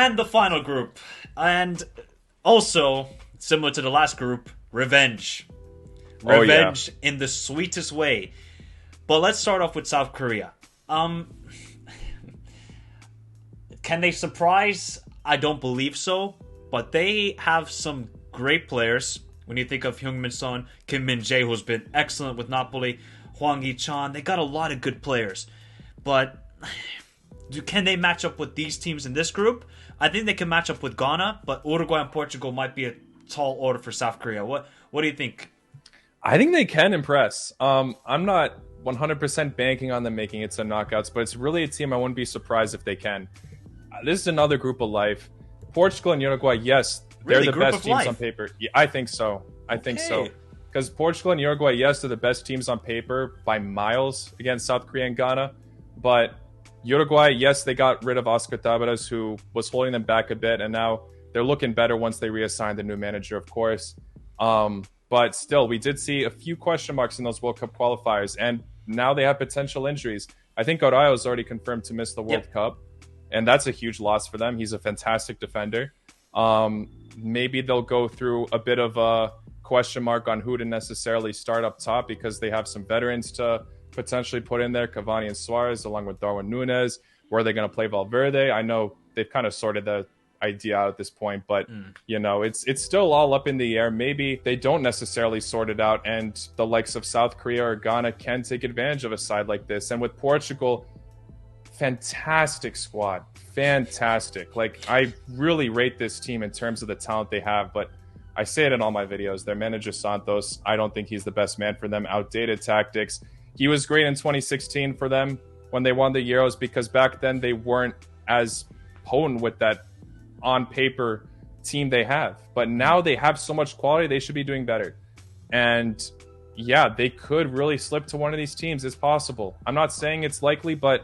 And the final group. And also, similar to the last group, revenge. Revenge in the sweetest way. But let's start off with South Korea. Can they surprise? I don't believe so. But they have some great players. When you think of Heung-min Son, Kim Min-jae, who's been excellent with Napoli, Hwang Hee-chan, they got a lot of good players. But can they match up with these teams in this group? I think they can match up with Ghana, but Uruguay and Portugal might be a tall order for South Korea. What do you think? I think they can impress. I'm not 100% banking on them making it to knockouts, but it's really a team I wouldn't be surprised if they can. This is another group of life. Portugal and Uruguay, yes, they're Really? the Group best of teams life? on paper. Yeah, I think so. I think so. Because Portugal and Uruguay, yes, they're the best teams on paper by miles against South Korea and Ghana. But Uruguay, yes, they got rid of Oscar Tabares, who was holding them back a bit, and now they're looking better once they reassigned the new manager, of course. But still, we did see a few question marks in those World Cup qualifiers, and now they have potential injuries. I think Araujo is already confirmed to miss the World Cup, and that's a huge loss for them. He's a fantastic defender. Maybe they'll go through a bit of a question mark on who to necessarily start up top because they have some veterans to potentially put in there, Cavani and Suarez, along with Darwin Núñez. Where are they going to play Valverde? I know they've kind of sorted the idea out at this point, but you know, it's still all up in the air. Maybe they don't necessarily sort it out, and the likes of South Korea or Ghana can take advantage of a side like this. And with Portugal, fantastic squad, fantastic. Like, I really rate this team in terms of the talent they have, but I say it in all my videos. Their manager Santos, I don't think he's the best man for them. Outdated tactics. He was great in 2016 for them when they won the Euros because back then they weren't as potent with that on paper team they have. But now they have so much quality, they should be doing better. And yeah, they could really slip to one of these teams. It's possible. I'm not saying it's likely, but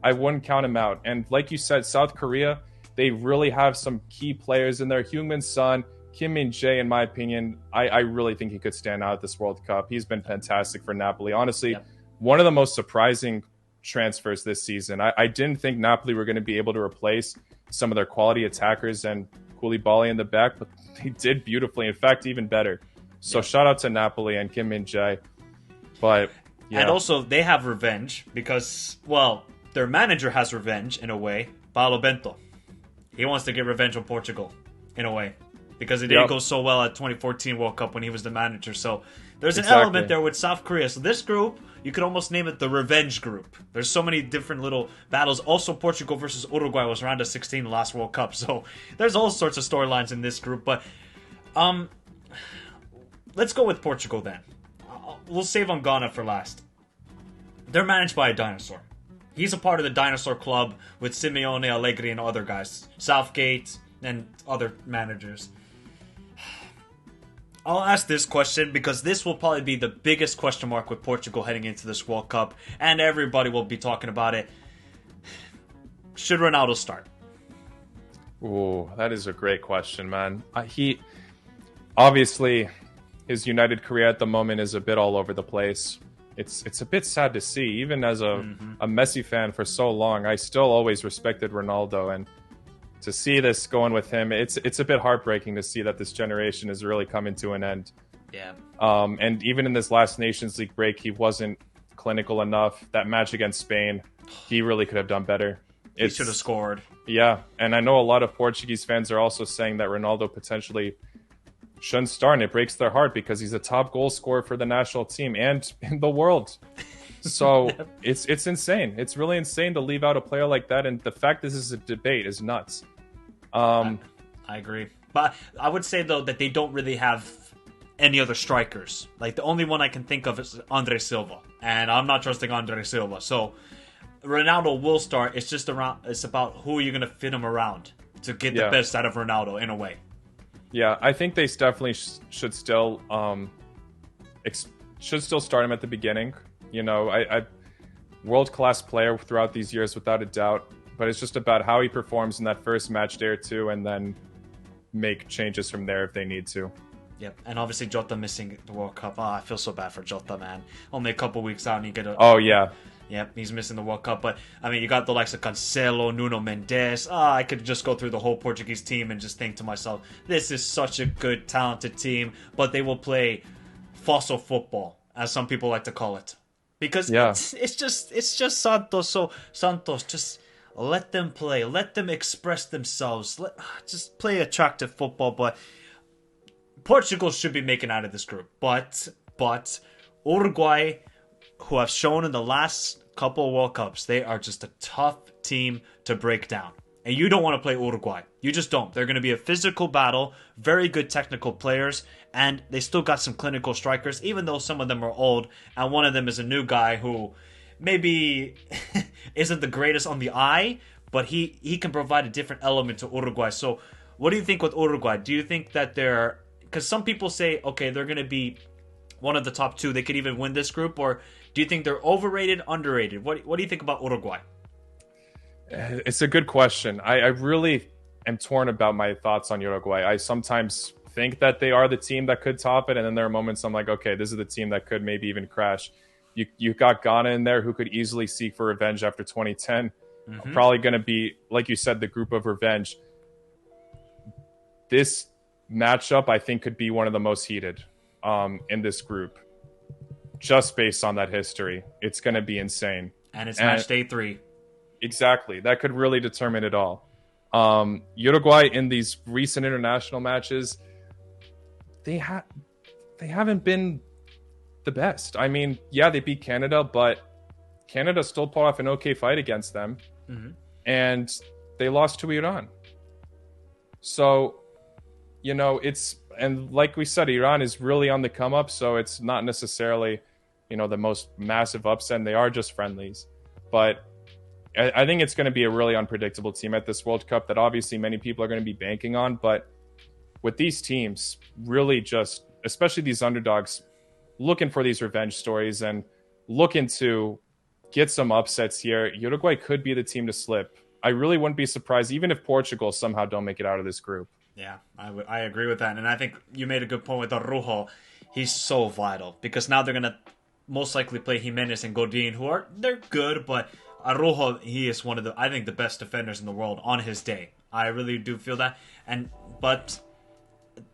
I wouldn't count them out. And like you said, South Korea, they really have some key players in there. Heung-min Son, Kim Min-jae, in my opinion, I really think he could stand out at this World Cup. He's been fantastic for Napoli. Honestly, one of the most surprising transfers this season. I didn't think Napoli were going to be able to replace some of their quality attackers and Koulibaly in the back, but they did beautifully. In fact, even better. So shout out to Napoli and Kim Min-jae. But yeah. And also, they have revenge because, well, their manager has revenge in a way. Paulo Bento. He wants to get revenge on Portugal in a way because it didn't go so well at 2014 World Cup when he was the manager. So there's an element there with South Korea. So this group, you could almost name it the revenge group. There's so many different little battles. Also, Portugal versus Uruguay was round of 16 the last World Cup. So there's all sorts of storylines in this group. But let's go with Portugal then. We'll save on Ghana for last. They're managed by a dinosaur. He's a part of the dinosaur club with Simeone, Allegri, and other guys. Southgate and other managers. I'll ask this question because this will probably be the biggest question mark with Portugal heading into this World Cup, and everybody will be talking about it. Should Ronaldo start? Ooh, that is a great question, man. He obviously, his United career at the moment is a bit all over the place. It's a bit sad to see. Even as a Messi fan for so long, I still always respected Ronaldo, and to see this going with him, it's a bit heartbreaking to see that this generation is really coming to an end. Yeah. And even in this last Nations League break, he wasn't clinical enough. That match against Spain, he really could have done better. He should have scored. Yeah, and I know a lot of Portuguese fans are also saying that Ronaldo potentially shouldn't start, and it breaks their heart because he's a top goal scorer for the national team and in the world. So it's insane. It's really insane to leave out a player like that, and the fact this is a debate is nuts. I agree. But I would say, though, that they don't really have any other strikers. Like, the only one I can think of is Andre Silva, and I'm not trusting Andre Silva. So Ronaldo will start. It's just it's about who you're going to fit him around to get the best out of Ronaldo in a way. Yeah, I think they definitely should still start him at the beginning. You know, I world-class player throughout these years, without a doubt. But it's just about how he performs in that first match day or two, and then make changes from there if they need to. Yep, and obviously Jota missing the World Cup. I feel so bad for Jota, man. Only a couple weeks out and you get a... Oh, yeah. Yep, he's missing the World Cup. But, I mean, you got the likes of Cancelo, Nuno Mendes. I could just go through the whole Portuguese team and just think to myself, this is such a good, talented team, but they will play fossil football, as some people like to call it. Because it's just Santos. So, Santos, just let them play. Let them express themselves. Just play attractive football. But Portugal should be making out of this group. But Uruguay, who have shown in the last couple of World Cups, they are just a tough team to break down. And you don't want to play Uruguay. You just don't. They're going to be a physical battle, very good technical players, and they still got some clinical strikers, even though some of them are old, and one of them is a new guy who maybe isn't the greatest on the eye, but he can provide a different element to Uruguay. So what do you think with Uruguay? Do you think that they're... Because some people say, okay, they're going to be one of the top two. They could even win this group, or do you think they're overrated, underrated? What do you think about Uruguay? It's a good question. I really am torn about my thoughts on Uruguay. I sometimes think that they are the team that could top it, and then there are moments I'm like, okay, this is the team that could maybe even crash. You got Ghana in there, who could easily seek for revenge after 2010. Mm-hmm. Probably going to be, like you said, the group of revenge. This matchup, I think, could be one of the most heated in this group, just based on that history. It's going to be insane. And it's match day 3. Exactly. That could really determine it all. Uruguay in these recent international matches, they haven't been the best. I mean, yeah, they beat Canada, but Canada still pulled off an okay fight against them. Mm-hmm. And they lost to Iran. So, and like we said, Iran is really on the come up, so it's not necessarily, the most massive upset, and they are just friendlies. But I think it's going to be a really unpredictable team at this World Cup that obviously many people are going to be banking on. But with these teams, really just, especially these underdogs, looking for these revenge stories and looking to get some upsets here, Uruguay could be the team to slip. I really wouldn't be surprised, even if Portugal somehow don't make it out of this group. Yeah, I agree with that. And I think you made a good point with Araujo. He's so vital because now they're going to most likely play Jimenez and Godin, they're good, but Araujo, he is one of the best defenders in the world on his day. I really do feel that. But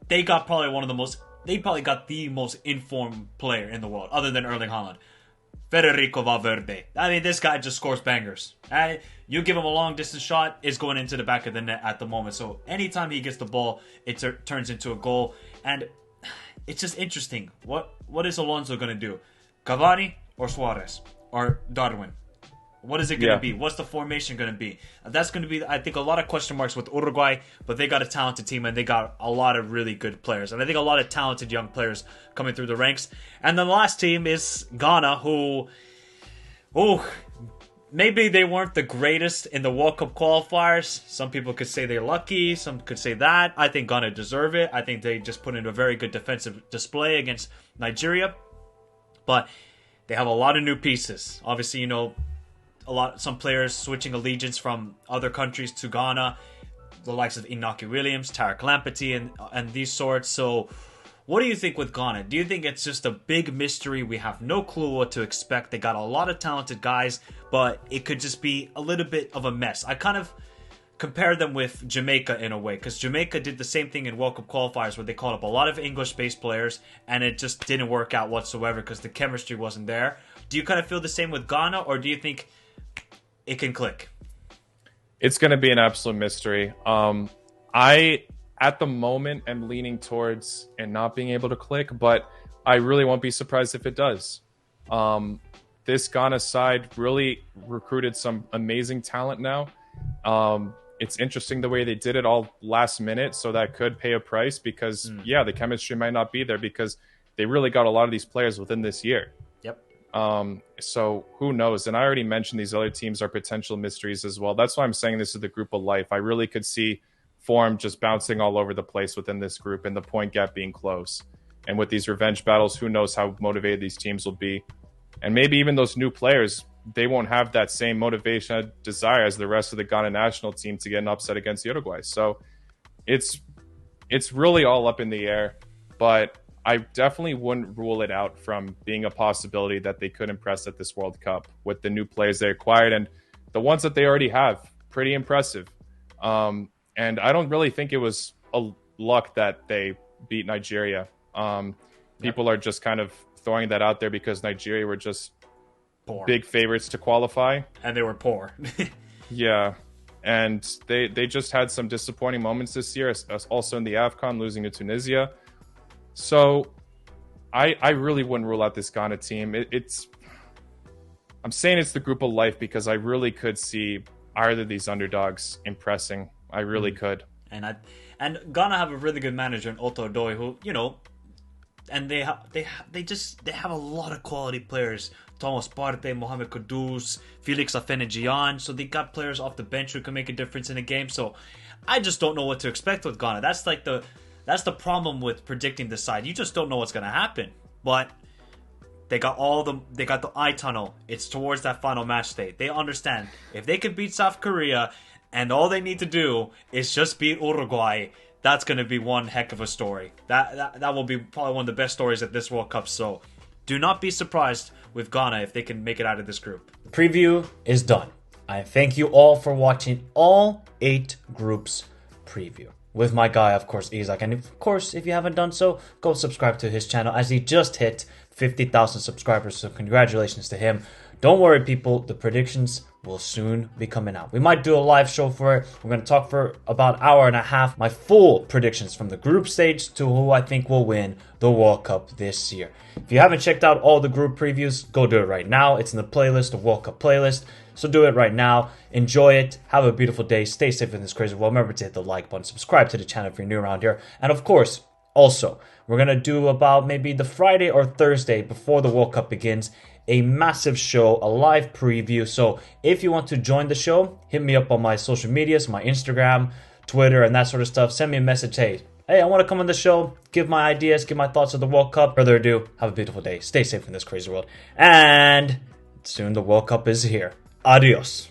they probably got the most informed player in the world, other than Erling Haaland. Federico Valverde. I mean, this guy just scores bangers. You give him a long distance shot, it's going into the back of the net at the moment. So anytime he gets the ball, it turns into a goal. And it's just interesting. What is Alonso going to do? Cavani or Suarez or Darwin? What is it going to be? What's the formation going to be? That's going to be, I think, a lot of question marks with Uruguay, but they got a talented team and they got a lot of really good players. And I think a lot of talented young players coming through the ranks. And the last team is Ghana, who, maybe they weren't the greatest in the World Cup qualifiers. Some people could say they're lucky. Some could say that. I think Ghana deserve it. I think they just put in a very good defensive display against Nigeria. But they have a lot of new pieces. Obviously, some players switching allegiance from other countries to Ghana, the likes of Inaki Williams, Tarek Lamptey, and these sorts. So what do you think with Ghana? Do you think it's just a big mystery? We have no clue what to expect. They got a lot of talented guys, but it could just be a little bit of a mess. I kind of compare them with Jamaica in a way, because Jamaica did the same thing in World Cup qualifiers where they called up a lot of English-based players, and it just didn't work out whatsoever because the chemistry wasn't there. Do you kind of feel the same with Ghana, or do you think it can click? It's going to be an absolute mystery. I, at the moment, am leaning towards it not being able to click, but I really won't be surprised if it does. This Ghana side really recruited some amazing talent now. It's interesting the way they did it all last minute, so that could pay a price because, the chemistry might not be there because they really got a lot of these players within this year. So who knows? And I already mentioned these other teams are potential mysteries as well. That's why I'm saying this is the group of life. I really could see form just bouncing all over the place within this group and the point gap being close. And with these revenge battles, who knows how motivated these teams will be. And maybe even those new players, they won't have that same motivation, desire as the rest of the Ghana national team to get an upset against Uruguay. So it's really all up in the air. But I definitely wouldn't rule it out from being a possibility that they could impress at this World Cup with the new players they acquired and the ones that they already have. Pretty impressive. And I don't really think it was a luck that they beat Nigeria. People are just kind of throwing that out there because Nigeria were just Poor. big favorites to qualify. And they were poor. Yeah. And they just had some disappointing moments this year, also in the AFCON, losing to Tunisia. So I really wouldn't rule out this Ghana team. I'm saying it's the group of life because I really could see either of these underdogs impressing. I really could. And Ghana have a really good manager in Otto Adoi, who, you know, and they have a lot of quality players. Thomas Partey, Mohamed Kudus, Felix Afena-Gyan. So they got players off the bench who can make a difference in a game. So I just don't know what to expect with Ghana. That's the problem with predicting the side. You just don't know what's going to happen. But they got the eye tunnel. It's towards that final match day. They understand if they can beat South Korea and all they need to do is just beat Uruguay, that's going to be one heck of a story. That will be probably one of the best stories at this World Cup. So do not be surprised with Ghana if they can make it out of this group. Preview is done. I thank you all for watching all 8 groups preview. With my guy, of course, Isaac. And of course, if you haven't done so, go subscribe to his channel as he just hit 50,000 subscribers. So congratulations to him. Don't worry, people. The predictions will soon be coming out. We might do a live show for it. We're going to talk for about an hour and a half. My full predictions from the group stage to who I think will win the World Cup this year. If you haven't checked out all the group previews, go do it right now. It's in the playlist, the World Cup playlist. So do it right now. Enjoy it. Have a beautiful day. Stay safe in this crazy world. Remember to hit the like button. Subscribe to the channel if you're new around here. And of course, also, we're going to do about maybe the Friday or Thursday before the World Cup begins, a massive show, a live preview. So if you want to join the show, hit me up on my social medias, my Instagram, Twitter, and that sort of stuff. Send me a message. Hey, I want to come on the show, give my ideas, give my thoughts of the World Cup. Further ado, have a beautiful day. Stay safe in this crazy world. And soon the World Cup is here. Adios.